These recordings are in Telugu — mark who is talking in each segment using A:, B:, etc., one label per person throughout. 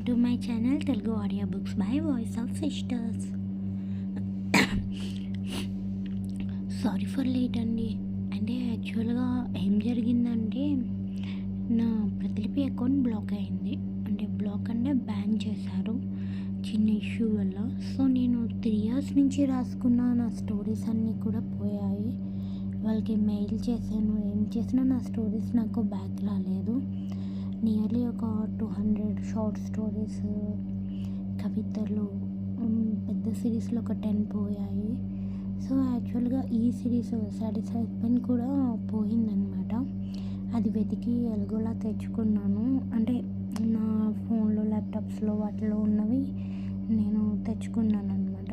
A: To my channel Telugu audio books by voice of sisters. Sorry for late అండి. అంటే యాక్చువల్గా ఏం జరిగిందంటే నా ప్రతిలిపి అకౌంట్ బ్లాక్ అయింది. అంటే బ్లాక్ అంటే బ్యాన్ చేశారు చిన్న ఇష్యూ వల్ల. సో నేను 3 years నుంచి రాసుకున్న నా స్టోరీస్ అన్నీ కూడా పోయాయి. వాళ్ళకి మెయిల్ చేశాను, ఏం చేసినా నా స్టోరీస్ నాకు బ్యాక్ రాలేదు. నియర్లీ ఒక 200 షార్ట్ స్టోరీస్, కవితలు, పెద్ద సిరీస్లో ఒక 10 పోయాయి. సో యాక్చువల్గా ఈ సిరీస్ సాటిస్ఫైడ్ కూడా పోయిందనమాట. అది వెతికి ఎలాగోలా తెచ్చుకున్నాను. అంటే నా ఫోన్లో, ల్యాప్టాప్స్లో వాటిలో ఉన్నవి నేను తెచ్చుకున్నాను అనమాట.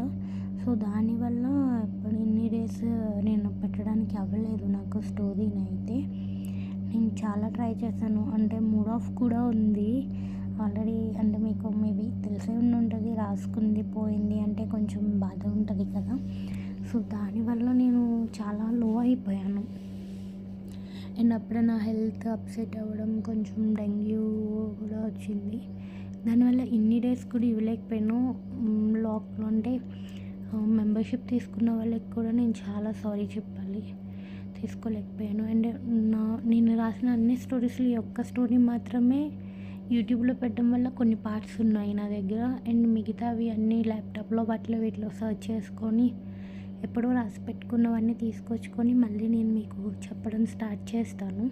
A: సో దానివల్ల ఇన్ని డేస్ నేను పెట్టడానికి అవ్వలేదు నాకు స్టోరీని అయితే. నేను చాలా ట్రై చేశాను. అంటే మూడ్ ఆఫ్ కూడా ఉంది ఆల్రెడీ. అంటే మీకు మేబీ తెలిసే ఉంటుంది, రాసుకుంది పోయింది అంటే కొంచెం బాధ ఉంటుంది కదా. సో దానివల్ల నేను చాలా లో అయిపోయాను. అండ్ అప్పుడు నా హెల్త్ అప్సెట్ అవ్వడం, కొంచెం డెంగ్యూ కూడా వచ్చింది. దానివల్ల ఇన్ని డేస్ కూడా ఇవ్వలేకపోయాను. లాక్లో అంటే మెంబర్షిప్ తీసుకున్న వాళ్ళకి కూడా నేను చాలా సారీ చెప్పాలి, తీసుకోలేకపోయాను. అండ్ నేను రాసిన అన్ని స్టోరీస్లో ఈ ఒక్క స్టోరీ మాత్రమే యూట్యూబ్లో పెట్టడం వల్ల కొన్ని పార్ట్స్ ఉన్నాయి నా దగ్గర. అండ్ మిగతావి అన్నీ ల్యాప్టాప్లో వాటిలో వీటిలో సర్చ్ చేసుకొని ఎప్పుడో రాసి పెట్టుకున్నవన్నీ తీసుకొచ్చుకొని మళ్ళీ నేను మీకు చెప్పడం స్టార్ట్ చేస్తాను.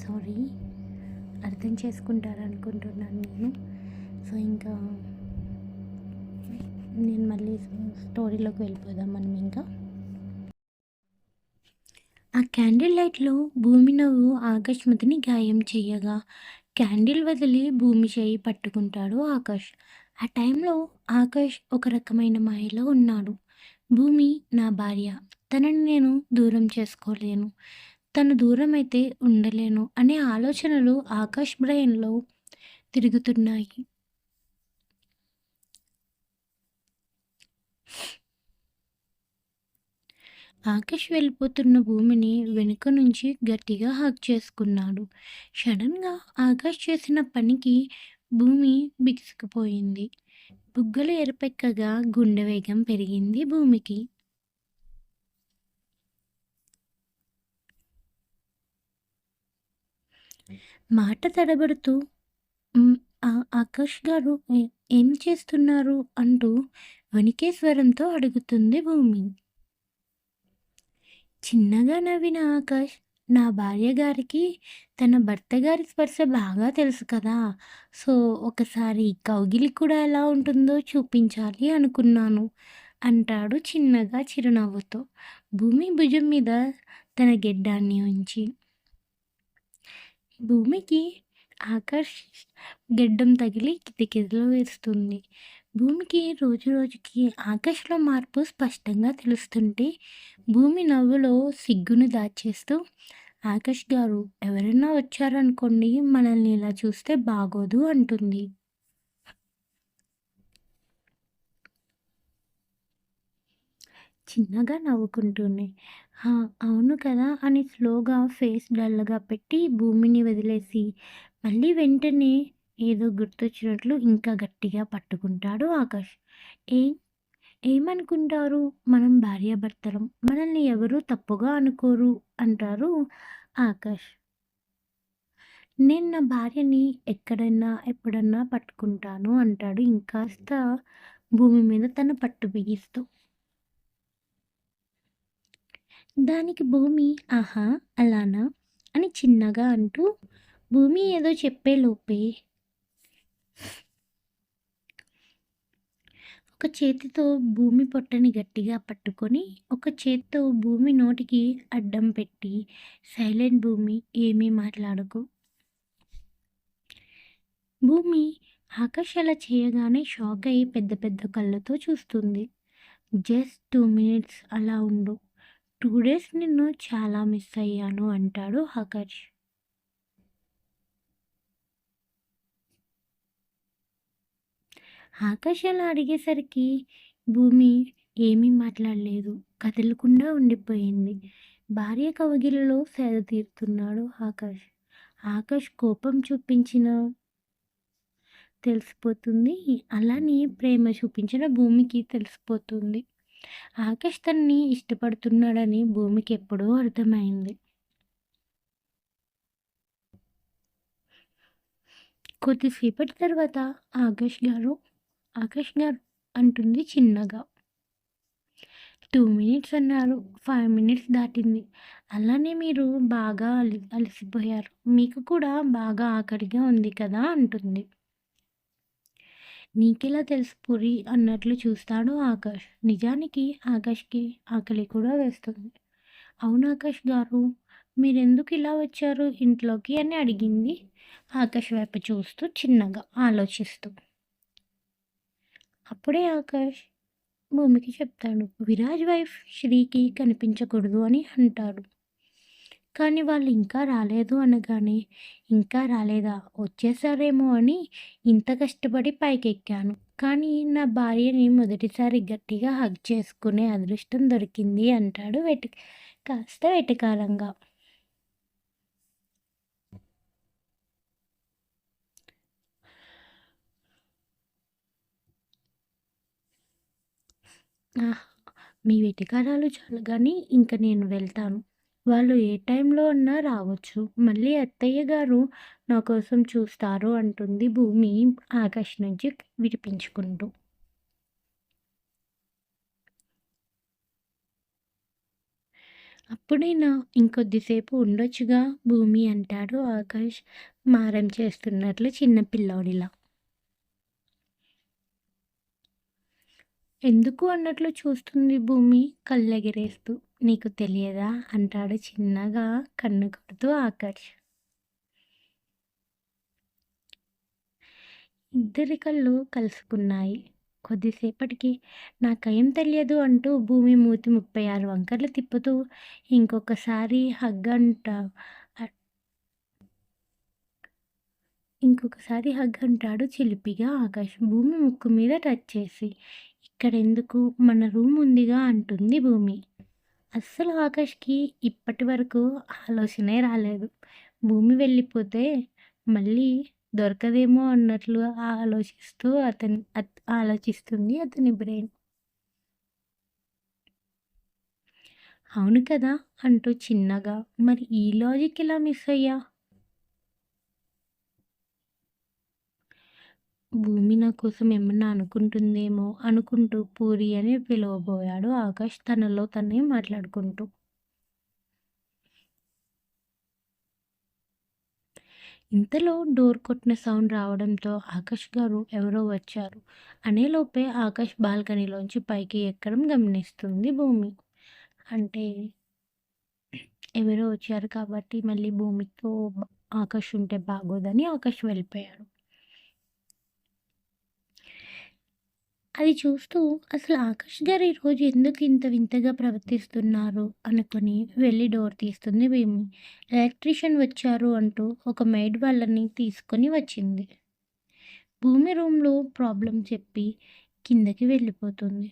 A: సారీ, అర్థం చేసుకుంటారనుకుంటున్నాను నేను. సో ఇంకా నేను మళ్ళీ స్టోరీలోకి వెళ్ళిపోదాం మనం. ఇంకా ఆ క్యాండిల్ లైట్లో భూమి నవ్వు ఆకాష్మతిని గాయం చెయ్యగా క్యాండిల్ వదిలి భూమి చేయి పట్టుకుంటాడు ఆకాష్. ఆ టైంలో ఆకాష్ ఒక రకమైన మాయలో ఉన్నాడు. భూమి నా భార్య, తనని నేను దూరం చేసుకోలేను, తను దూరం అయితే ఉండలేను అనే ఆలోచనలు ఆకాష్ బ్రెయిన్లో తిరుగుతున్నాయి. ఆకాష్ వెళ్ళిపోతున్న భూమిని వెనుక నుంచి గట్టిగా హగ్ చేసుకున్నాడు. సడన్గా ఆకాష్ చేసిన పనికి భూమి బిగుసుకుపోయింది. బుగ్గలు ఎరపెక్కగా గుండె వేగం పెరిగింది భూమికి. మాట తడబడుతూ ఆకాష్ గారు ఏం చేస్తున్నారు అంటూ వణికే స్వరంతో అడుగుతుంది భూమి. చిన్నగా నవ్విన ఆకాష్, నా భార్య గారికి తన భర్త గారి స్పర్శ బాగా తెలుసు కదా. సో ఒకసారి కౌగిలి కూడా ఎలా ఉంటుందో చూపించాలి అనుకున్నాను అంటాడు చిన్నగా చిరునవ్వుతో భూమి భుజం మీద తన గెడ్డాన్ని ఉంచి. భూమికి ఆకాష్ గెడ్డం తగిలి కిటికీలో వేస్తుంది. భూమికి రోజు రోజుకి ఆకాష్లో మార్పు స్పష్టంగా తెలుస్తుంటే భూమి నవ్వులో సిగ్గును దాచేస్తూ, ఆకాష్ గారు ఎవరైనా వచ్చారనుకోండి, మనల్ని ఇలా చూస్తే బాగోదు అంటుంది. చిన్నగా నవ్వుకుంటూనే అవును కదా అని స్లోగా ఫేస్ డల్గా పెట్టి భూమిని వదిలేసి మళ్ళీ వెంటనే ఏదో గుర్తొచ్చినట్లు ఇంకా గట్టిగా పట్టుకుంటాడు ఆకాష్. ఏం ఏమనుకుంటారు, మనం భార్యాభర్తలం, మనల్ని ఎవరూ తప్పుగా అనుకోరు అంటారు ఆకాష్. నేను నా భార్యని ఎక్కడైనా ఎప్పుడన్నా పట్టుకుంటాను అంటాడు ఇంకాస్త భూమి మీద తన పట్టు బిగిస్తూ. దానికి భూమి ఆహా అలానా అని చిన్నగా అంటూ భూమి ఏదో చెప్పేలోపే ఒక చేతితో భూమి పొట్టని గట్టిగా పట్టుకొని ఒక చేత్తో భూమి నోటికి అడ్డం పెట్టి సైలెంట్ భూమి, ఏమీ మాట్లాడకు. భూమి ఆకాష్ అలా చేయగానే షాక్ అయ్యి పెద్ద పెద్ద కళ్ళతో చూస్తుంది. జస్ట్ 2 minutes అలా ఉండు, 2 days నిన్ను చాలా మిస్ అయ్యాను అంటాడు ఆకాష్. ఆకాష్ అలా అడిగేసరికి భూమి ఏమీ మాట్లాడలేదు, కదలకుండా ఉండిపోయింది. భార్య కౌగిలిలో సేద తీరుతున్నాడు ఆకాష్. ఆకాష్ కోపం చూపించిన తెలిసిపోతుంది. అలానే ప్రేమ చూపించిన భూమికి తెలిసిపోతుంది. ఆకాష్ తనని ఇష్టపడుతున్నాడని భూమికి ఎప్పుడో అర్థమైంది. కొద్దిసేపటి తర్వాత ఆకాష్ గారు అంటుంది చిన్నగా. 2 మినిట్స్ అన్నారు. 5 మినిట్స్ దాటింది. అలానే మీరు బాగా అలసిపోయారు. మీకు కూడా బాగా ఆకలిగా ఉంది కదా అంటుంది. నీకెలా తెలుసు పూరి అన్నట్లు చూస్తాడు ఆకాష్. నిజానికి ఆకాష్‌కి ఆకలి కూడా వేస్తుంది. అవును ఆకాష్ గారు, మీరెందుకు ఇలా వచ్చారు ఇంట్లోకి అని అడిగింది. ఆకాష్ వైపు చూస్తూ చిన్నగా ఆలోచిస్తూ. అప్పుడే ఆకాష్ భూమికి చెప్తాడు. విరాజ్ వైఫ్ శ్రీకి కనిపించకూడదు అని అంటాడు. కానీ వాళ్ళు ఇంకా రాలేదు అనగానే, ఇంకా రాలేదా? వచ్చేసారేమో అని ఇంత కష్టపడి పైకెక్కాను. కానీ నా భార్యని మొదటిసారి గట్టిగా హగ్ చేసుకునే అదృష్టం దొరికింది అంటాడు కాస్త వెటకారంగా. ఆహ్! మీ వెటకారాలు చాలు గానీ ఇంక నేను వెళ్తాను. వాళ్ళు ఏ టైంలో అన్నా రావచ్చు. మళ్ళీ అత్తయ్య గారు నా కోసం చూస్తారు అంటుంది భూమి ఆకాష్ నుంచి విడిపించుకుంటూ. అప్పుడైనా ఇంకొద్దిసేపు ఉండొచ్చుగా భూమి అంటాడు ఆకాష్ మారం చేస్తున్నట్లు చిన్న పిల్లోడిలా. ఎందుకు అన్నట్లు చూస్తుంది భూమి కళ్ళెగరేస్తూ. నీకు తెలియదా అంటాడు చిన్నగా కన్ను కొడుతూ ఆకాష్. ఇద్దరి కళ్ళు కలుసుకున్నాయి. కొద్దిసేపటికి నాకేం తెలియదు అంటూ భూమి మూతి 36 వంకర్లు తిప్పుతూ ఇంకొకసారి హగ్ ఇంకొకసారి హగ్ అంటాడు చిలిపిగా ఆకాష్ భూమి ముక్కు మీద టచ్ చేసి. ఇక్కడెందుకు మన రూమ్ ఉందిగా అంటుంది భూమి. అస్సలు ఆకాష్‌కి ఇప్పటి వరకు ఆలోచనే రాలేదు. భూమి వెళ్ళిపోతే మళ్ళీ దొరకదేమో అన్నట్లు ఆలోచిస్తుంది అతని బ్రెయిన్. అవును కదా! అంటూ చిన్నగా మరి ఈ లాజిక్ ఎలా మిస్ అయ్యా? భూమి నా కోసం ఏమన్నా అనుకుంటుందేమో అనుకుంటూ పూరి అని పిలవబోయాడు ఆకాష్ తనలో తనే మాట్లాడుకుంటూ. ఇంతలో డోర్ కొట్టిన సౌండ్ రావడంతో ఆకాష్ గారు ఎవరో వచ్చారు అనేలోపే ఆకాష్ బాల్కనీలోంచి పైకి ఎక్కడం గమనిస్తుంది భూమి. అంటే ఎవరో వచ్చారు కాబట్టి మళ్ళీ భూమితో ఆకాష్ ఉంటే బాగోదని ఆకాష్ వెళ్ళిపోయాడు. అది చూస్తూ అసలు ఆకాష్ గారు ఈరోజు ఎందుకు ఇంత వింతగా ప్రవర్తిస్తున్నారు అనుకుని వెళ్ళి డోర్ తీస్తుంది భూమి. ఎలక్ట్రీషియన్ వచ్చారు అంటూ ఒక మెయిడ్ వాళ్ళని తీసుకొని వచ్చింది. భూమి రూమ్లో ప్రాబ్లం చెప్పి కిందకి వెళ్ళిపోతుంది.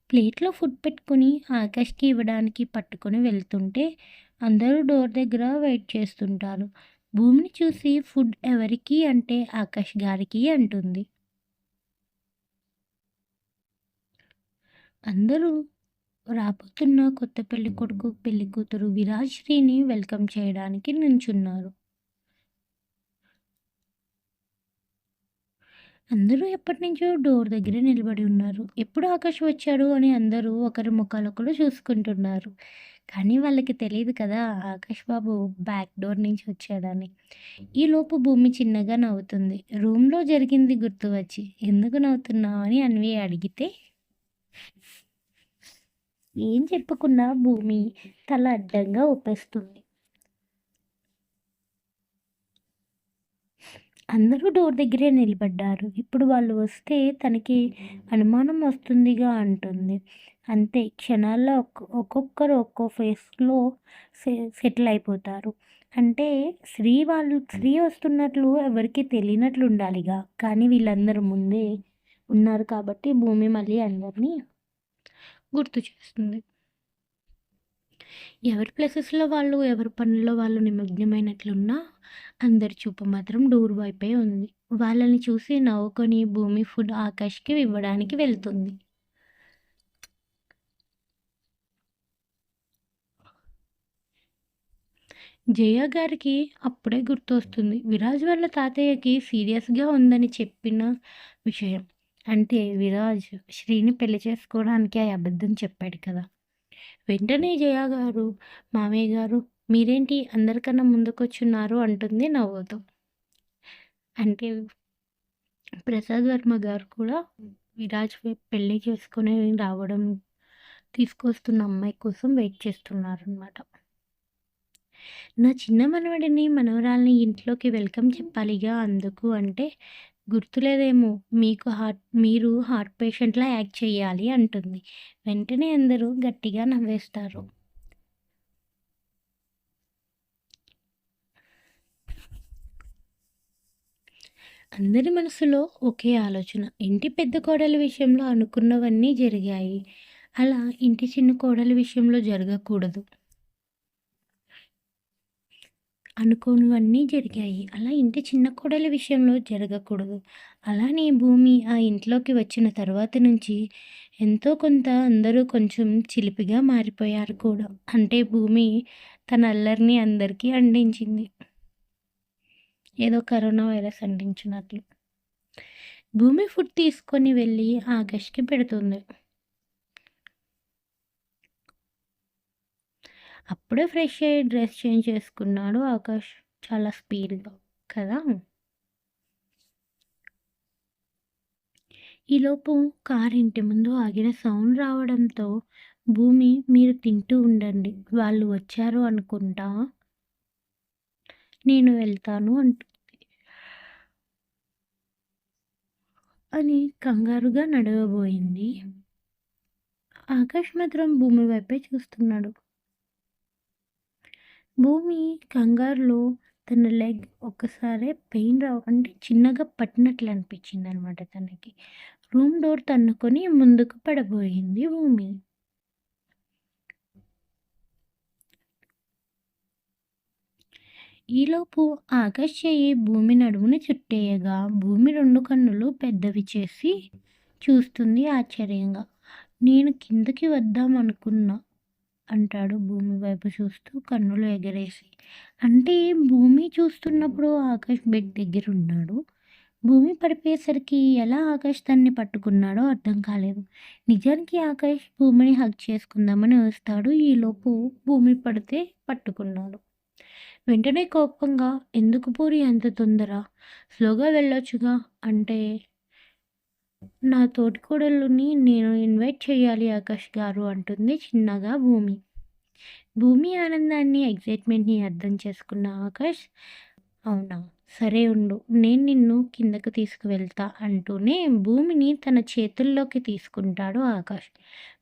A: ప్లేట్‌లో ఫుడ్ పెట్టుకొని ఆకాష్‌కి ఇవ్వడానికి పట్టుకొని వెళ్తుంటే అందరూ డోర్ దగ్గర వెయిట్ చేస్తుంటారు. భూమిని చూసి ఫుడ్ ఎవరికి అంటే ఆకాష్ గారికి అంటుంది. అందరూ రాబోతున్న కొత్త పెళ్ళికొడుకు, పెళ్ళికూతురు విరాజ్ శ్రీని వెల్కమ్ చేయడానికి నించున్నారు. అందరూ ఎప్పటినుంచో డోర్ దగ్గరే నిలబడి ఉన్నారు. ఎప్పుడు ఆకాష్ వచ్చాడు అని అందరూ ఒకరి ముఖాలొకరు చూసుకుంటున్నారు. కానీ వాళ్ళకి తెలీదు కదా! ఆకాష్ బాబు బ్యాక్ డోర్ నుంచి వచ్చాడని. ఈలోపు భూమి చిన్నగా నవ్వుతుంది. రూమ్‌లో జరిగింది గుర్తు వచ్చి. ఎందుకు నవ్వుతున్నావు అని అన్వి అడిగితే ఏం చెప్పకుండా భూమి తల అడ్డంగా ఊపేస్తుంది. అందరూ డోర్ దగ్గరే నిలబడ్డారు. ఇప్పుడు వాళ్ళు వస్తే తనకి అనుమానం వస్తుందిగా అంటుంది. అంతే క్షణాల్లో ఒక్కొక్కరు ఒక్కో ఫేస్‌లో సెటిల్ అయిపోతారు. అంటే శ్రీ వస్తున్నట్లు ఎవరికీ తెలియనట్లు ఉండాలిగా. కానీ వీళ్ళందరూ ముందే ఉన్నారు కాబట్టి భూమి మళ్ళీ అందరినీ గుర్తు చేస్తుంది. ఎవరి ప్లేసెస్‌లో వాళ్ళు, ఎవరి పనుల్లో వాళ్ళు నిమగ్నమైనట్లున్నా, అందరి చూపు మాత్రం డోర్ వైపే ఉంది. వాళ్ళని చూసి నవ్వుకొని భూమి ఫుడ్ ఆకాష్‌కి ఇవ్వడానికి వెళ్తుంది. జయ గారికి అప్పుడే గుర్తొస్తుంది. విరాజ్ వాళ్ళ తాతయ్యకి సీరియస్‌గా ఉందని చెప్పిన విషయం. అంటే విరాజ్ శ్రీని పెళ్లి చేసుకోవడానికి ఆ అబద్ధం చెప్పాడు కదా! వెంటనే జయ గారు, "మామయ్య గారు మీరేంటి అందరికన్నా ముందుకొచ్చున్నారు" అంటుంది నవ్వుతూ. అంటే ప్రసాద్ వర్మ గారు కూడా విరాజ్ పెళ్లి చేసుకొని రావడం, తీసుకొస్తున్న అమ్మాయి కోసం వెయిట్ చేస్తున్నారనమాట. నా చిన్న మనవడిని, మనవరాల్ని ఇంట్లోకి వెల్కమ్ చెప్పాలిగా అందుకు అంటే, గుర్తులేదేమో మీరు హార్ట్ పేషెంట్‌లా యాక్ట్ చేయాలి అంటుంది. వెంటనే అందరూ గట్టిగా నవ్వేస్తారు. అందరి మనసులో ఒకే ఆలోచన. ఇంటి పెద్ద కోడలి విషయంలో అనుకున్నవన్నీ జరిగాయి. అలా ఇంటి చిన్న కోడలి విషయంలో జరగకూడదు. అనుకోనివన్నీ జరిగాయి. అలా ఇంటి చిన్న కోడలి విషయంలో జరగకూడదు. అలానే భూమి ఆ ఇంట్లోకి వచ్చిన తర్వాత నుంచి ఎంతో కొంత అందరూ కొంచెం చిలిపిగా మారిపోయారు కూడా. అంటే భూమి తన అల్లరిని అందరికీ అందించింది. ఏదో కరోనా వైరస్ అంటించినట్లు. భూమి ఫుడ్ తీసుకొని వెళ్ళి ఆకాష్‌కి పెడుతుంది. అప్పుడే ఫ్రెష్ అయ్యి డ్రెస్ చేంజ్ చేసుకున్నాడు ఆకాష్ చాలా స్పీడ్‌గా కదా! ఈలోపు కారు ఇంటి ముందు ఆగిన సౌండ్ రావడంతో భూమి మీరు తింటూ ఉండండి. వాళ్ళు వచ్చారు అనుకుంటా. నేను వెళ్తాను అని కంగారుగా నడవబోయింది. ఆకాష్ మాత్రం భూమి వైపే చూస్తున్నాడు. భూమి కంగారులో తన లెగ్ ఒక్కసారే పెయిన్ అంటే చిన్నగా పట్టినట్లు అనిపించిందనమాట తనకి. రూమ్ డోర్ తన్నుకొని ముందుకు పడబోయింది భూమి. ఈలోపు ఆకాష్ చెయ్యి భూమి నడుముని చుట్టేయగా భూమి 2 కన్నులు పెద్దవి చేసి చూస్తుంది ఆశ్చర్యంగా. నేను కిందకి వద్దామనుకున్నా అంటాడు భూమి వైపు చూస్తూ కన్నులు ఎగరేసి. అంటే భూమి చూస్తున్నప్పుడు ఆకాష్ బెడ్ దగ్గరున్నాడు. భూమి పడిపోయేసరికి ఎలా ఆకాష్ తన్ని పట్టుకున్నాడో అర్థం కాలేదు. నిజానికి ఆకాష్ భూమిని హగ్ చేసుకుందామని వస్తాడు. ఈలోపు భూమి పడితే పట్టుకున్నాడు. వెంటనే కోపంగా ఎందుకు పూరి అంత తొందర? స్లోగా వెళ్ళొచ్చుగా అంటే నా తోటికోడళ్ళని నేను ఇన్వైట్ చేయాలి ఆకాష్ గారు అంటుంది చిన్నగా భూమి. భూమి ఆనందాన్ని, ఎక్సైట్మెంట్‌ని అర్థం చేసుకున్న ఆకాష్ అవునా! సరే ఉండు. నేను నిన్ను కిందకు తీసుకువెళ్తా అంటూనే భూమిని తన చేతుల్లోకి తీసుకుంటాడు ఆకాష్.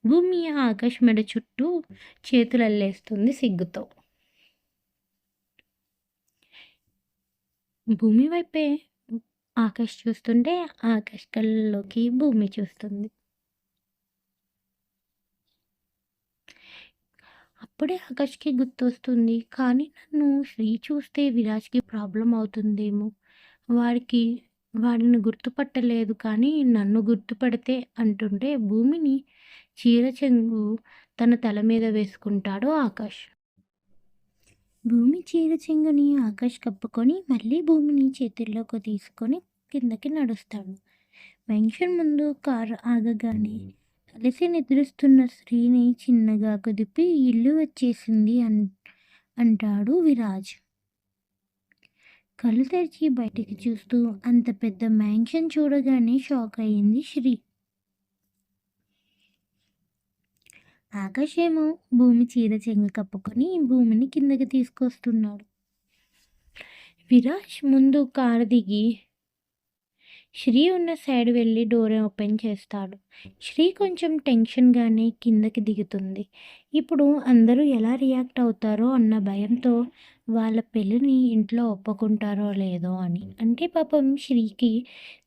A: భూమి ఆకాష్ మెడ చుట్టూ చేతులల్లేస్తుంది సిగ్గుతో. భూమి వైపే ఆకాష్ చూస్తుంటే ఆకాష్ కళ్ళలోకి భూమి చూస్తుంది. అప్పుడే ఆకాష్‌కి గుర్తొస్తుంది. కానీ నన్ను శ్రీ చూస్తే విరాజ్‌కి ప్రాబ్లమ్ అవుతుందేమో! వాడికి వాడిని గుర్తుపట్టలేదు కానీ నన్ను గుర్తుపడితే అంటుంటే భూమిని చీర చెంగు తన తల మీద వేసుకుంటాడు ఆకాష్. భూమి చీర చెంగుని ఆకాష్ కప్పుకొని మళ్ళీ భూమిని చేతుల్లోకి తీసుకొని కిందకి నడుస్తాడు. మెన్షన్ ముందు కారు ఆగగానే కలిసి నిద్రిస్తున్న స్త్రీని చిన్నగా కుదిపి ఇల్లు వచ్చేసింది అంటాడు విరాజ్. కళ్ళు తెరిచి బయటికి చూస్తూ అంత పెద్ద మ్యాన్షన్ చూడగానే షాక్ అయింది శ్రీ. ఆకాష్ ఏమో భూమి చీర చెంగు కప్పుకొని భూమిని కిందకి తీసుకొస్తున్నాడు. విరాజ్ ముందు కారు దిగి శ్రీ ఉన్న సైడ్ వెళ్ళి డోర్ ఓపెన్ చేస్తాడు. శ్రీ కొంచెం టెన్షన్‌గానే కిందకి దిగుతుంది. ఇప్పుడు అందరూ ఎలా రియాక్ట్ అవుతారో అన్న భయంతో వాళ్ళ పెళ్ళిని ఇంట్లో ఒప్పుకుంటారో లేదో అని. అంటే పాపం శ్రీకి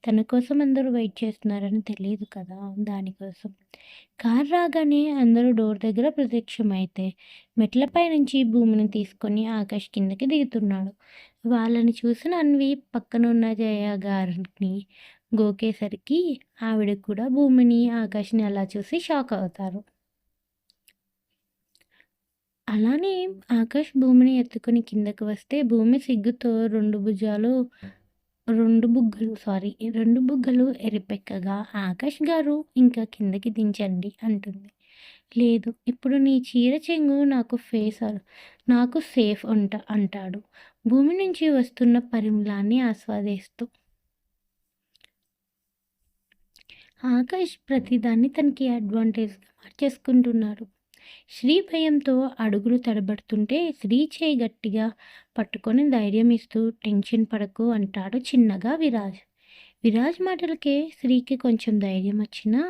A: తన కోసం అందరూ వెయిట్ చేస్తున్నారని తెలీదు కదా! దానికోసం. కారు రాగానే అందరూ డోర్ దగ్గర ప్రత్యక్షమైతే మెట్లపై నుంచి భూమిని తీసుకొని ఆకాష్ కిందకి దిగుతున్నాడు. వాళ్ళని చూసిన అన్వి పక్కనున్న జయ గారిని గోకేసరికి ఆవిడకి కూడా భూమిని, ఆకాష్‌ని అలా చూసి షాక్ అవుతారు. అలానే ఆకాష్ భూమిని ఎత్తుకొని కిందకి వస్తే భూమి సిగ్గుతో 2 బుగ్గలు ఎరిపెక్కగా ఆకాష్ గారు ఇంకా కిందకి దించండి అంటుంది. లేదు ఇప్పుడు నీ చీర చెంగు నాకు సేఫ్ అంటాడు. భూమి నుంచి వస్తున్న పరిమళాన్ని ఆస్వాదిస్తూ. ఆకాష్ ప్రతిదాన్ని తనకి అడ్వాంటేజ్‌గా మార్చేసుకుంటున్నాడు. శ్రీ భయంతో అడుగులు తడబడుతుంటే శ్రీ చేయి గట్టిగా పట్టుకొని ధైర్యం ఇస్తూ టెన్షన్ పడకు అంటాడు చిన్నగా విరాజ్. విరాజ్ మాటలకే శ్రీకి కొంచెం ధైర్యం వచ్చినా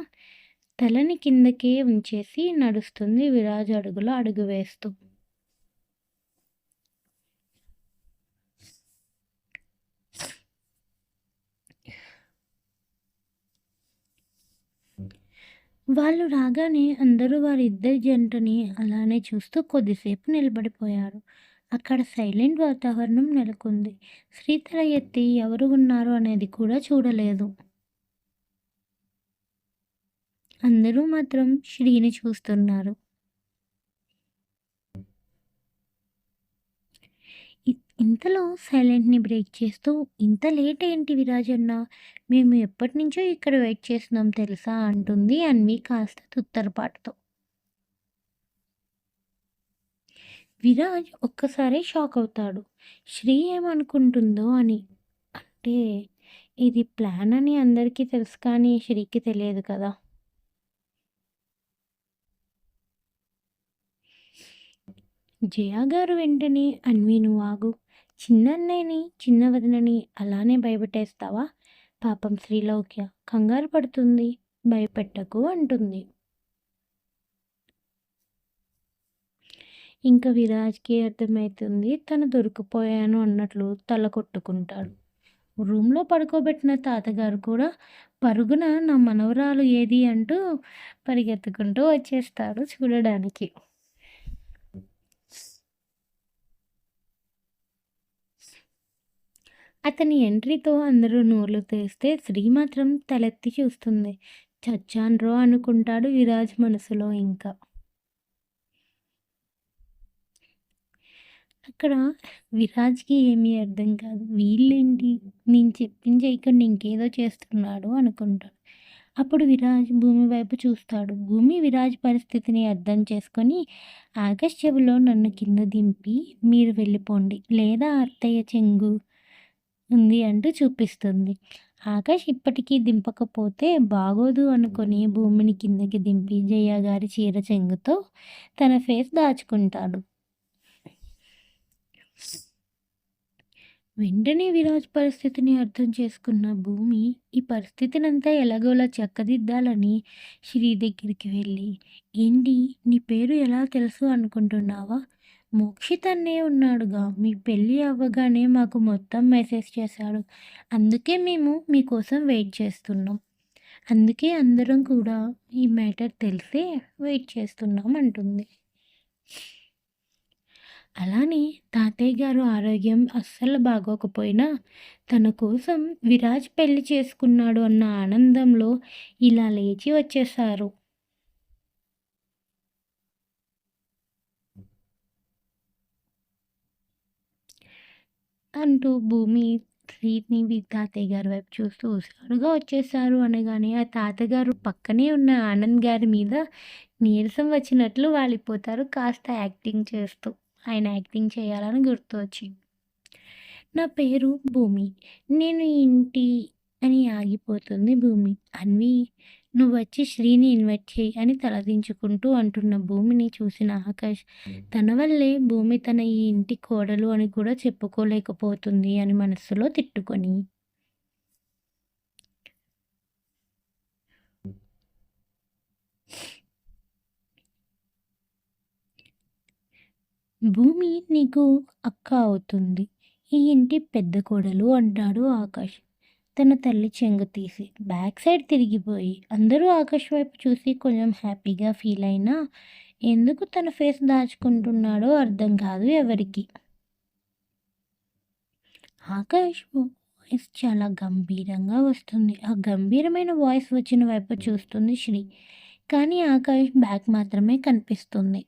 A: తలని కిందకే ఉంచేసి నడుస్తుంది విరాజ్ అడుగులో అడుగు వేస్తూ. వాళ్ళు రాగానే అందరూ వారిద్దరి జంటని అలానే చూస్తూ కొద్దిసేపు నిలబడిపోయారు. అక్కడ సైలెంట్ వాతావరణం నెలకొంది. శ్రీ తల ఎత్తి ఎవరు ఉన్నారు అనేది కూడా చూడలేదు. అందరూ మాత్రం శ్రీని చూస్తున్నారు. ఇంతలో సైలెంట్‌ని బ్రేక్ చేస్తూ, "ఇంత లేట్ ఏంటి విరాజన్న? మేము ఎప్పటినుంచో ఇక్కడ వెయిట్ చేస్తున్నాం తెలుసా" అంటుంది అన్వి కాస్త తుత్తరపాటుతో. విరాజ్ ఒక్కసారే షాక్ అవుతాడు. శ్రీ ఏమనుకుంటుందో అని. అంటే ఇది ప్లాన్ అని అందరికీ తెలుసు కానీ శ్రీకి తెలియదు కదా! జయ గారు వెంటనే "అన్వి నువ్వు ఆగు. చిన్నన్నయ్యని, చిన్న వదినని అలానే భయపెట్టేస్తావా? పాపం శ్రీలౌక్య కంగారు పడుతుంది. భయపెట్టకు" అంటుంది. ఇంక విరాజ్‌కి అర్థమైతుంది తను దొరికిపోయాను అన్నట్లు తల కొట్టుకుంటాడు. రూమ్‌లో పడుకోబెట్టిన తాతగారు కూడా పరుగున నా మనవరాలు ఏది అంటూ పరిగెత్తుకుంటూ వచ్చేస్తాడు చూడడానికి. అతని ఎంట్రీతో అందరూ నోర్లు తెరిస్తే శ్రీ మాత్రం తలెత్తి చూస్తుంది. చచ్చాన్రో అనుకుంటాడు విరాజ్ మనసులో ఇంకా. అక్కడ విరాజ్‌కి ఏమీ అర్థం కాదు. వీళ్ళేంటి నేను చెప్పింది చేయకుండా ఇంకేదో చేస్తున్నాడు అనుకుంటాడు. అప్పుడు విరాజ్ భూమి వైపు చూస్తాడు. భూమి విరాజ్ పరిస్థితిని అర్థం చేసుకొని ఆకాష్ చెవిలో నన్ను కింద దింపి మీరు వెళ్ళిపోండి లేదా అత్తయ్య చెంగు ఉంది అంటూ చూపిస్తుంది. ఆకాష్ ఇప్పటికీ దింపకపోతే బాగోదు అనుకొని భూమిని కిందకి దింపి జయ గారి చీర చెంగుతో తన ఫేస్ దాచుకుంటాడు. వెంటనే విరాజ్ పరిస్థితిని అర్థం చేసుకున్న భూమి ఈ పరిస్థితినంతా ఎలాగోలా చక్కదిద్దాలని శ్రీ దగ్గరికి వెళ్ళి, ఏంటి నీ పేరు ఎలా తెలుసు అనుకుంటున్నావా? మోక్షిత్ అన్నయ్య ఉన్నాడుగా, మీ పెళ్ళి అవ్వగానే మాకు మొత్తం మెసేజ్ చేశాడు. అందుకే మేము మీకోసం వెయిట్ చేస్తున్నాం. అందుకే అందరం కూడా ఈ మ్యాటర్ తెలిసే వెయిట్ చేస్తున్నాం అంటుంది. అలానే తాతయ్య గారు ఆరోగ్యం అస్సలు బాగోకపోయినా తన కోసం విరాజ్ పెళ్లి చేసుకున్నాడు అన్న ఆనందంలో ఇలా లేచి వచ్చేశారు. అంటూ భూమి శ్రీని తాతయ్య గారి వైపు చూస్తూ హుషారుగా వచ్చేశారు అనగానే ఆ తాతగారు పక్కనే ఉన్న ఆనంద్ గారి మీద నీరసం వచ్చినట్లు వాలిపోతారు కాస్త యాక్టింగ్ చేస్తూ. ఆయన యాక్టింగ్ చేయాలని గుర్తు వచ్చింది. నా పేరు భూమి. నేను ఈ ఇంటి అని ఆగిపోతుంది భూమి. అన్వి నువ్వొచ్చి శ్రీని ఇన్వైట్ చెయ్యి అని తలదించుకుంటూ అంటున్న భూమిని చూసిన ఆకాష్ తన వల్లే భూమి తన ఈ ఇంటి కోడలు అని కూడా చెప్పుకోలేకపోతుంది అని మనస్సులో తిట్టుకొని భూమి నీకు అక్క అవుతుంది. ఈ ఇంటి పెద్ద కోడలు అంటాడు ఆకాష్. తన తల్లి చెంగు తీసి. బ్యాక్ సైడ్ తిరిగిపోయి అందరూ ఆకాష్ వైపు చూసి కొంచెం హ్యాపీగా ఫీల్ అయినా ఎందుకు తన ఫేస్ దాచుకుంటున్నాడో అర్థం కాదు ఎవరికి. ఆకాష్ వాయిస్ చాలా గంభీరంగా వస్తుంది. ఆ గంభీరమైన వాయిస్ వచ్చిన వైపు చూస్తుంది శ్రీ. కానీ ఆకాష్ బ్యాక్ మాత్రమే కనిపిస్తుంది.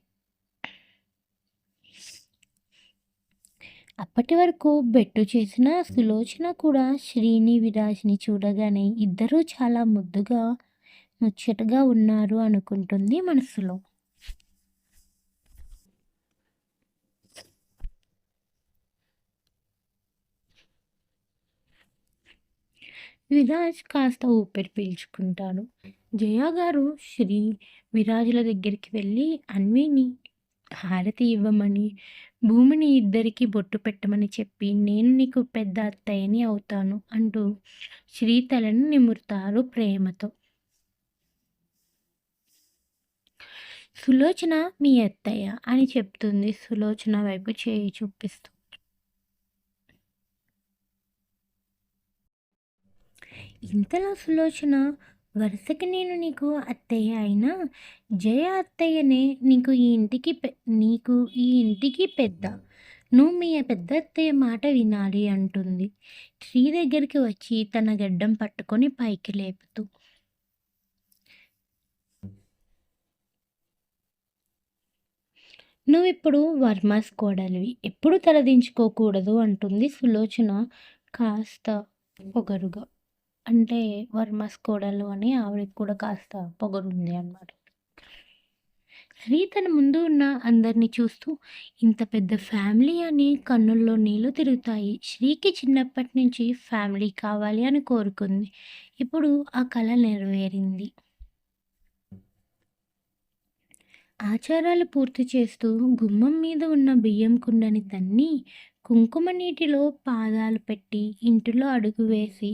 A: అప్పటి వరకు బెట్టు చేసిన సులోచన కూడా శ్రీని విరాజ్ని చూడగానే ఇద్దరూ చాలా ముద్దుగా ముచ్చటగా ఉన్నారు అనుకుంటుంది మనసులో. విరాజ్ కాస్త ఊపిరి పీల్చుకుంటాడు. జయ గారు శ్రీ విరాజుల దగ్గరికి వెళ్ళి అన్విని హారతి ఇవ్వమని, భూమిని ఇద్దరికి బొట్టు పెట్టమని చెప్పి నేను నీకు పెద్ద అత్తయ్యని అవుతాను అంటూ శ్రీ తలను నిమురుతారు ప్రేమతో. సులోచన మీ అత్తయ్య అని చెప్తుంది సులోచన వైపు చేయి చూపిస్తూ. ఇంతలో సులోచన వరుసకి నేను నీకు అత్తయ్య అయినా జయ అత్తయ్యనే నీకు ఈ ఇంటికి పెద్ద. నువ్వు మీ పెద్ద అత్తయ్య మాట వినాలి అంటుంది శ్రీ దగ్గరికి వచ్చి తన గడ్డం పట్టుకొని పైకి లేపుతూ. నువ్విప్పుడు వర్మాస్ కోడలివి, ఎప్పుడు తలదించుకోకూడదు అంటుంది సులోచన కాస్త పొగరుగా. అంటే వర్మాస్ కోడలు అని ఆవిడకి కూడా కాస్త పొగరుంది అన్నమాట. శ్రీ తన ముందు ఉన్న అందరినీ చూస్తూ ఇంత పెద్ద ఫ్యామిలీ అని కన్నుల్లో నీళ్లు తిరుగుతాయి. శ్రీకి చిన్నప్పటి నుంచి ఫ్యామిలీ కావాలి అని కోరుకుంది. ఇప్పుడు ఆ కళ నెరవేరింది. ఆచారాలు పూర్తి చేస్తూ గుమ్మం మీద ఉన్న బియ్యం కుండని తన్ని కుంకుమ నీటిలో పాదాలు పెట్టి ఇంటిలో అడుగు వేసి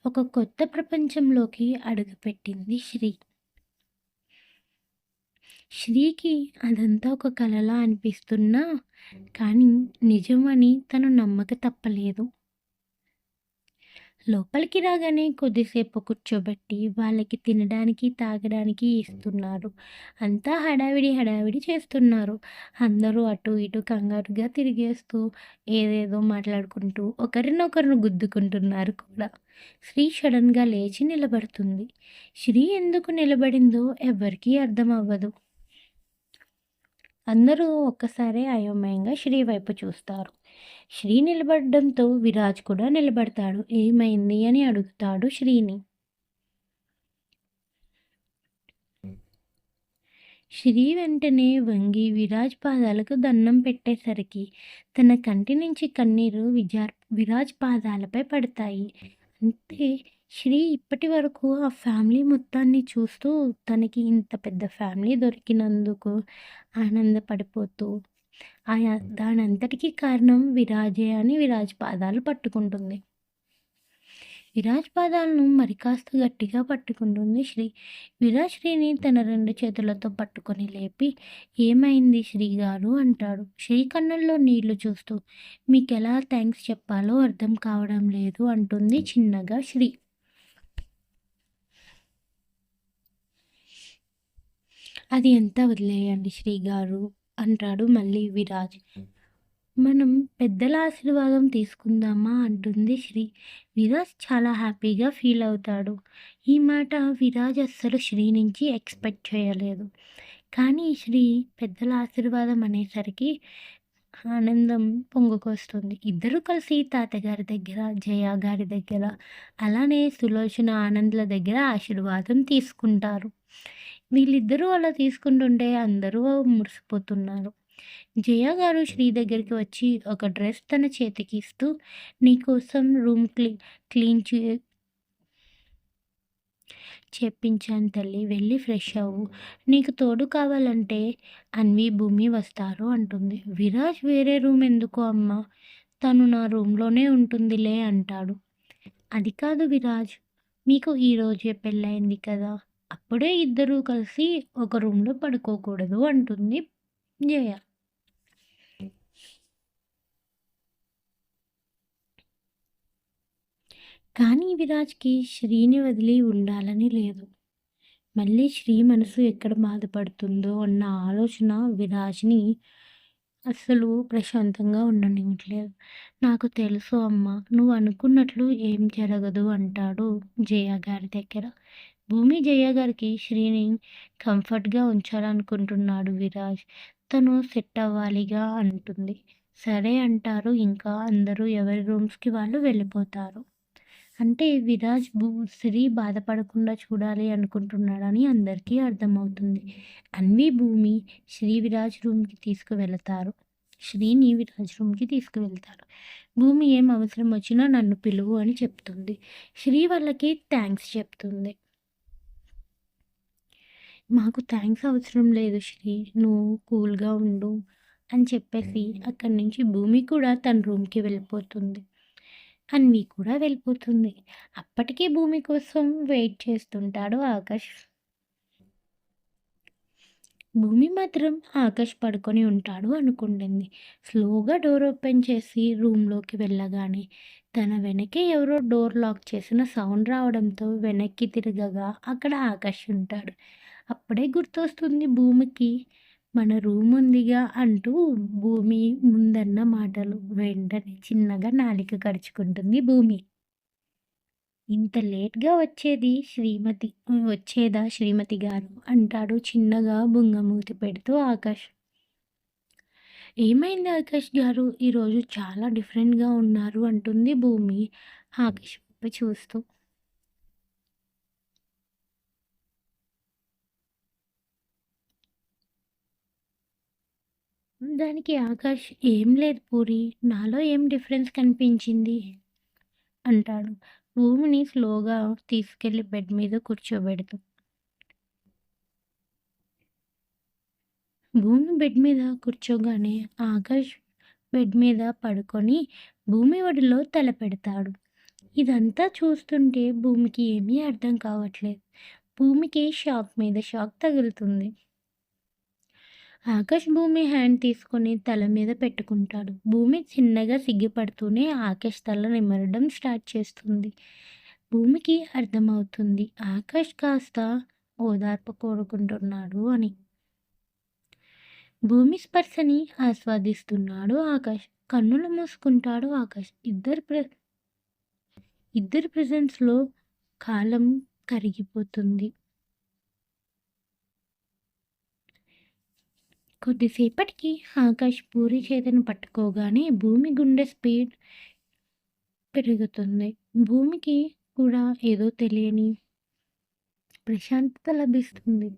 A: ఒక కొత్త ప్రపంచంలోకి అడుగుపెట్టింది శ్రీ. శ్రీకి అదంతా ఒక కలలా అనిపిస్తున్నా కానీ నిజమని తను నమ్మక తప్పలేదు. లోపలికి రాగానే కొద్దిసేపు కూర్చోబెట్టి వాళ్ళకి తినడానికి తాగడానికి ఇస్తున్నారు. అంతా హడావిడి చేస్తున్నారు. అందరూ అటు ఇటు కంగారుగా తిరిగేస్తూ ఏదేదో మాట్లాడుకుంటూ ఒకరినొకరు గుద్దుకుంటున్నారు కూడా. శ్రీ సడన్గా లేచి నిలబడుతుంది. శ్రీ ఎందుకు నిలబడిందో ఎవ్వరికీ అర్థం అవ్వదు. అందరూ ఒక్కసారే అయోమయంగా శ్రీ వైపు చూస్తారు. శ్రీ నిలబడడంతో విరాజ్ కూడా నిలబడతాడు. ఏమైంది అని అడుగుతాడు శ్రీని. శ్రీ వెంటనే వంగి విరాజ్ పాదాలకు దండం పెట్టేసరికి తన కంటి నుంచి కన్నీరు విరాజ్ పాదాలపై పడతాయి. అంటే శ్రీ ఇప్పటి వరకు ఆ ఫ్యామిలీ మొత్తాన్ని చూస్తూ తనకి ఇంత పెద్ద ఫ్యామిలీ దొరికినందుకు ఆనందపడిపోతూ దానంతటికీ కారణం విరాజే అని విరాజ్ పాదాలు పట్టుకుంటుంది. విరాజ్ పాదాలను మరి కాస్త గట్టిగా పట్టుకుంటుంది శ్రీ. విరాజ్ శ్రీని తన 2 చేతులతో పట్టుకొని లేపి ఏమైంది శ్రీ గారు అంటాడు. శ్రీ కన్నుల్లో నీళ్లు చూస్తూ మీకెలా థ్యాంక్స్ చెప్పాలో అర్థం కావడం లేదు అంటుంది చిన్నగా శ్రీ. అది ఎంత వదిలేయండి శ్రీ గారు అంటాడు మళ్ళీ విరాజ్. మనం పెద్దల ఆశీర్వాదం తీసుకుందామా అంటుంది శ్రీ. విరాజ్ చాలా హ్యాపీగా ఫీల్ అవుతాడు. ఈ మాట విరాజ్ అస్సలు శ్రీ నుంచి ఎక్స్పెక్ట్ చేయలేదు. కానీ శ్రీ పెద్దల ఆశీర్వాదం అనేసరికి ఆనందం పొంగుకొస్తుంది. ఇద్దరు కలిసి తాతగారి దగ్గర, జయ గారి దగ్గర, అలానే సులోచన ఆనంద్ల దగ్గర ఆశీర్వాదం తీసుకుంటారు. వీళ్ళిద్దరూ అలా తీసుకుంటుంటే అందరూ మురిసిపోతున్నారు. జయ గారు శ్రీ దగ్గరికి వచ్చి ఒక డ్రెస్ తన చేతికి ఇస్తూ నీకోసం రూమ్ క్లీన్ చెప్పించాను తల్లి, వెళ్ళి ఫ్రెష్ అవ్వు. నీకు తోడు కావాలంటే అన్వి భూమి వస్తారు అంటుంది. విరాజ్ వేరే రూమ్ ఎందుకు అమ్మా, తను నా రూమ్లోనే ఉంటుందిలే అంటాడు. అది కాదు విరాజ్, మీకు ఈరోజే పెళ్ళయింది కదా, అప్పుడే ఇద్దరూ కలిసి ఒక రూమ్లో పడుకోకూడదు అంటుంది జయ. కానీ విరాజ్‌కి శ్రీని వదిలి ఉండాలని లేదు. మళ్ళీ శ్రీ మనసు ఎక్కడ బాధపడుతుందో అన్న ఆలోచన విరాజ్‌ని అస్సలు ప్రశాంతంగా ఉండనివ్వట్లేదు. "నాకు తెలుసు అమ్మ, నువ్వు అనుకున్నట్లు ఏం జరగదు" అంటాడు జయ గారి దగ్గర. భూమి జయ గారికి శ్రీని కంఫర్ట్‌గా ఉంచాలనుకుంటున్నాడు విరాజ్. తను సెట్ అవ్వాలిగా అంటుంది. సరే అంటారు. ఇంకా అందరూ ఎవరి రూమ్స్‌కి వాళ్ళు వెళ్ళిపోతారు. అంటే విరాజ్ శ్రీ బాధపడకుండా చూడాలి అనుకుంటున్నాడని అందరికీ అర్థమవుతుంది. అన్వి, భూమి శ్రీ విరాజ్ రూమ్‌కి తీసుకువెళతారు. శ్రీని విరాజ్ రూమ్‌కి తీసుకువెళ్తారు. భూమి ఏం అవసరం వచ్చినా నన్ను పిలువు అని చెప్తుంది. శ్రీ వాళ్ళకి థ్యాంక్స్ చెప్తుంది. మాకు థ్యాంక్స్ అవసరం లేదు శ్రీ, నువ్వు కూల్‌గా ఉండు అని చెప్పేసి అక్కడి నుంచి భూమి కూడా తన రూమ్‌కి వెళ్ళిపోతుంది. అన్వి కూడా వెళ్ళిపోతుంది. అప్పటికే భూమి కోసం వెయిట్ చేస్తుంటాడు ఆకాష్. భూమి మాత్రం ఆకాష్ పడుకొని ఉంటాడు అనుకుంటుంది. స్లోగా డోర్ ఓపెన్ చేసి రూమ్‌లోకి వెళ్ళగానే తన వెనకే ఎవరో డోర్ లాక్ చేసిన సౌండ్ రావడంతో వెనక్కి తిరగగా అక్కడ ఆకాష్ ఉంటాడు. అప్పుడే గుర్తొస్తుంది భూమికి, మన రూమ్ ఉందిగా అంటూ భూమి ముందన్న మాటలు. వెంటనే చిన్నగా నాలిక కరుచుకుంటుంది భూమి. ఇంత లేట్‌గా వచ్చేదా శ్రీమతి గారు అంటాడు చిన్నగా బుంగమూతి పెడుతూ ఆకాష్. ఏమైంది ఆకాష్ గారు, ఈరోజు చాలా డిఫరెంట్‌గా ఉన్నారు అంటుంది భూమి ఆకాష్ వైపు చూస్తూ. దానికి ఆకాష్, ఏం లేదు పూరి, నాలో ఏం డిఫరెన్స్ కనిపించింది అంటాడు. భూమిని స్లోగా తీసుకెళ్లి బెడ్ మీద కూర్చోబెడుతూ. భూమి బెడ్ మీద కూర్చోగానే ఆకాష్ బెడ్ మీద పడుకొని భూమి ఒడిలో తల పెడతాడు. ఇదంతా చూస్తుంటే భూమికి ఏమీ అర్థం కావట్లేదు. భూమికి షాక్ మీద షాక్ తగులుతుంది. ఆకాష్ భూమి హ్యాండ్ తీసుకొని తల మీద పెట్టుకుంటాడు. భూమి చిన్నగా సిగ్గుపడుతూనే ఆకాష్ తల నిమరడం స్టార్ట్ చేస్తుంది. భూమికి అర్థమవుతుంది ఆకాష్ కాస్త ఓదార్పు కోరుకుంటున్నాడు అని. భూమి స్పర్శని ఆస్వాదిస్తున్నాడు ఆకాష్. కన్నులు మూసుకుంటాడు ఆకాష్. ఇద్దరి ప్రెజెన్స్‌లో కాలం కరిగిపోతుంది. కొద్దిసేపటికి ఆకాష్ పూరి చేతిని పట్టుకోగానే భూమి గుండె స్పీడ్ పెరుగుతుంది. భూమికి కూడా ఏదో తెలియని ప్రశాంతత లభిస్తుంది.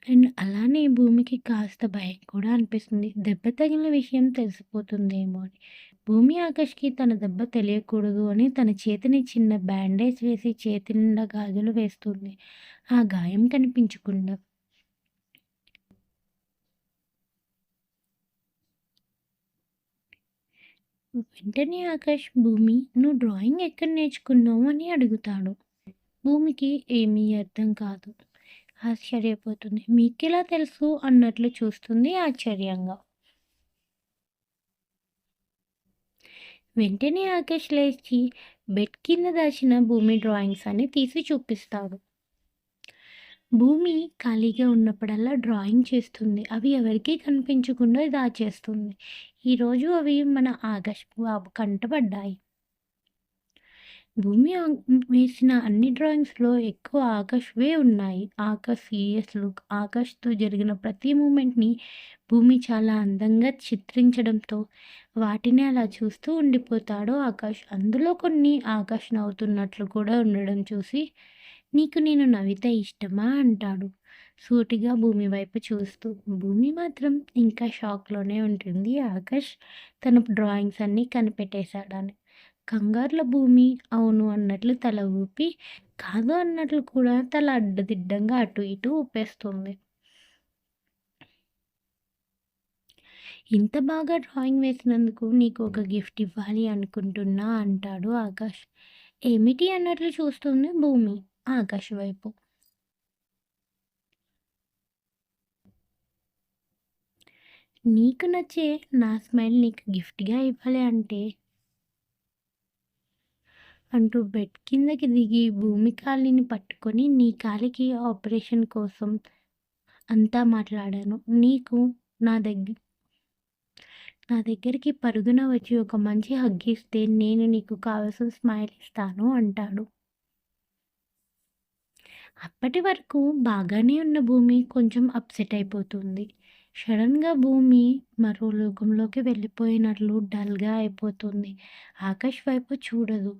A: అండ్ అలానే భూమికి కాస్త భయం కూడా అనిపిస్తుంది. దెబ్బ తగిలిన విషయం తెలిసిపోతుందేమో అని. భూమి ఆకాష్‌కి తన దెబ్బ తెలియకూడదు అని తన చేతిని చిన్న బ్యాండేజ్ వేసి చేతి నిండా గాజులు వేస్తుంది. ఆ గాయం కనిపించకుండా. వెంటనే ఆకాష్, భూమి నువ్వు డ్రాయింగ్ ఎక్కడ నేర్చుకున్నావు అని అడుగుతాడు. భూమికి ఏమీ అర్థం కాదు. ఆశ్చర్యపోతుంది. మీకెలా తెలుసు అన్నట్లు చూస్తుంది ఆశ్చర్యంగా. వెంటనే ఆకాష్ లేచి బెడ్ కింద దాచిన భూమి డ్రాయింగ్స్ అన్ని తీసి చూపిస్తాడు. భూమి ఖాళీగా ఉన్నప్పుడల్లా డ్రాయింగ్ చేస్తుంది. అవి ఎవరికీ కనిపించకుండా దాచేస్తుంది. ఈరోజు అవి మన ఆకాష్ బాబు కంటపడ్డాయి. భూమి వేసిన అన్ని డ్రాయింగ్స్‌లో ఎక్కువ ఆకాష్‌వే ఉన్నాయి. ఆకాష్ సీరియస్ లుక్, ఆకాష్‌తో జరిగిన ప్రతి మూమెంట్‌ని భూమి చాలా అందంగా చిత్రించడంతో వాటిని అలా చూస్తూ ఉండిపోతాడు ఆకాష్. అందులో కొన్ని ఆకాష్ నవ్వుతున్నట్లు కూడా ఉండడం చూసి, "నీకు నేను నవ్వితే ఇష్టమా?" అంటాడు సూటిగా భూమి వైపు చూస్తూ. భూమి మాత్రం ఇంకా షాక్‌లోనే ఉంటుంది ఆకాష్ తన డ్రాయింగ్స్ అన్నీ కనిపెట్టేశాడని. కంగారులో భూమి అవును అన్నట్లు తల ఊపి, కాదు అన్నట్లు కూడా తల అడ్డదిడ్డంగా అటు ఇటు ఊపేస్తుంది. ఇంత బాగా డ్రాయింగ్ వేసినందుకు నీకు ఒక గిఫ్ట్ ఇవ్వాలి అనుకుంటున్నా అంటాడు ఆకాష్. ఏమిటి అన్నట్లు చూస్తుంది భూమి ఆకాష్ వైపు. నీకు నచ్చే నా స్మైల్ నీకు గిఫ్ట్‌గా ఇవ్వాలి అంటే అంటూ బెడ్ కిందకి దిగి భూమి కాలిని పట్టుకొని నీ కాలికి ఆపరేషన్ కోసం అంతా మాట్లాడాను. నీకు నా దగ్గ నా దగ్గరికి పరుగున వచ్చి ఒక మంచి హగ్ ఇస్తే నేను నీకు కావాల్సిన స్మైల్ ఇస్తాను అంటాడు. అప్పటి వరకు బాగానే ఉన్న భూమి కొంచెం అప్సెట్ అయిపోతుంది. సడన్‌గా భూమి మరో లోకంలోకి వెళ్ళిపోయినట్లు డల్‌గా అయిపోతుంది. ఆకాష్ వైపు చూడదు.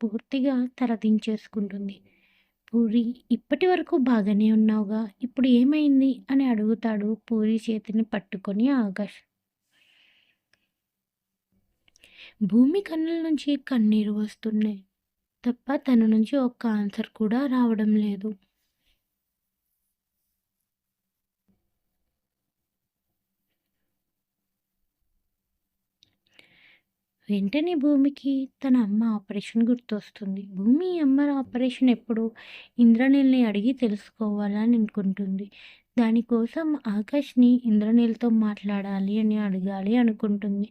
A: పూర్తిగా తల దించేసుకుంటుంది. పూరి ఇప్పటి వరకు బాగానే ఉన్నావుగా! ఇప్పుడు ఏమైంది? అని అడుగుతాడు పూరి చేతిని పట్టుకొని ఆకాష్. భూమి కన్నుల నుంచి కన్నీరు వస్తున్నాయి తప్ప తన నుంచి ఒక్క ఆన్సర్ కూడా రావడం లేదు. వెంటనే భూమికి తన అమ్మ ఆపరేషన్ గుర్తొస్తుంది. భూమి అమ్మ ఆపరేషన్ ఎప్పుడు? ఇంద్రనీల్‌ని అడిగి తెలుసుకోవాలని అనుకుంటుంది. దానికోసం ఆకాష్‌ని ఇంద్రనీల్‌తో మాట్లాడాలి అని అడగాలి అనుకుంటుంది.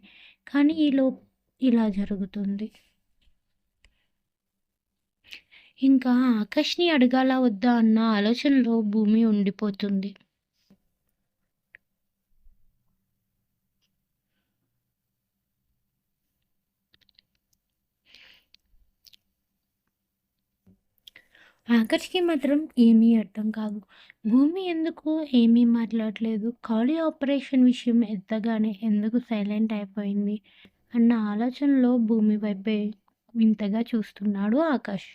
A: కానీ ఇలా జరుగుతుంది. ఇంకా ఆకాష్‌ని అడగాలా వద్దా అన్న ఆలోచనలో భూమి ఉండిపోతుంది. ఆకాష్‌కి మాత్రం ఏమీ అర్థం కాదు. భూమి ఎందుకు ఏమీ మాట్లాడట్లేదు? కాళీ ఆపరేషన్ విషయం ఎత్తగానే ఎందుకు సైలెంట్ అయిపోయింది? అన్న ఆలోచనలో భూమి వైపే వింతగా చూస్తున్నాడు ఆకాష్.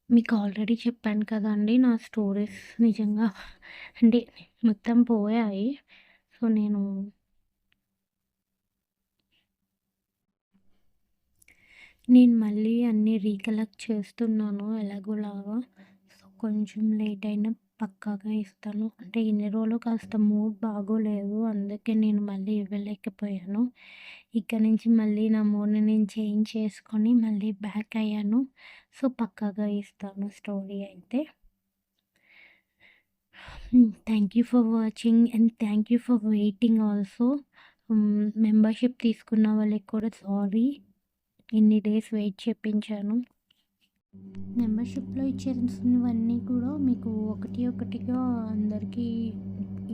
A: మీకు ఆల్రెడీ చెప్పాను కదండీ! నా స్టోరీస్ నిజంగా అంటే మొత్తం పోయాయి. సో, నేను మళ్ళీ అన్నీ రీకలెక్ట్ చేస్తున్నాను ఎలాగోలాగా. సో, కొంచెం లేట్ అయినా పక్కాగా ఇస్తాను. అంటే ఇన్ని రోజులు కాస్త మూడ్ బాగోలేదు. అందుకే నేను మళ్ళీ ఇవ్వలేకపోయాను. ఇక నుంచి మళ్ళీ నా మూడ్‌ని నేను చేంజ్ చేసుకొని మళ్ళీ బ్యాక్ అయ్యాను. సో, పక్కాగా ఇస్తాను స్టోరీ అయితే. Thank you for watching and thank you for waiting also. Membership తీసుకున్న వాళ్ళకి కూడా సారీ. ఇన్ని డేస్ వెయిట్ చేపించాను. మెంబర్‌షిప్‌లో ఇచ్చేసినవన్నీ కూడా మీకు ఒకటి ఒకటిగా అందరికీ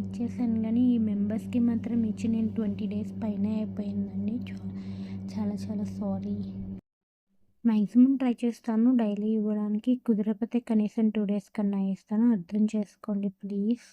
A: ఇచ్చేసాను గానీ, ఈ మెంబర్స్‌కి మాత్రం ఇచ్చి నేను 20 డేస్ పైనే అయిపోయిందండి. చాలా చాలా సారీ. మాక్సిమం ట్రై చేస్తాను డైలీ ఇవ్వడానికి. కుదరకపోతే కనీసం 2 డేస్ కన్నా ఇస్తాను. అర్థం చేసుకోండి ప్లీజ్.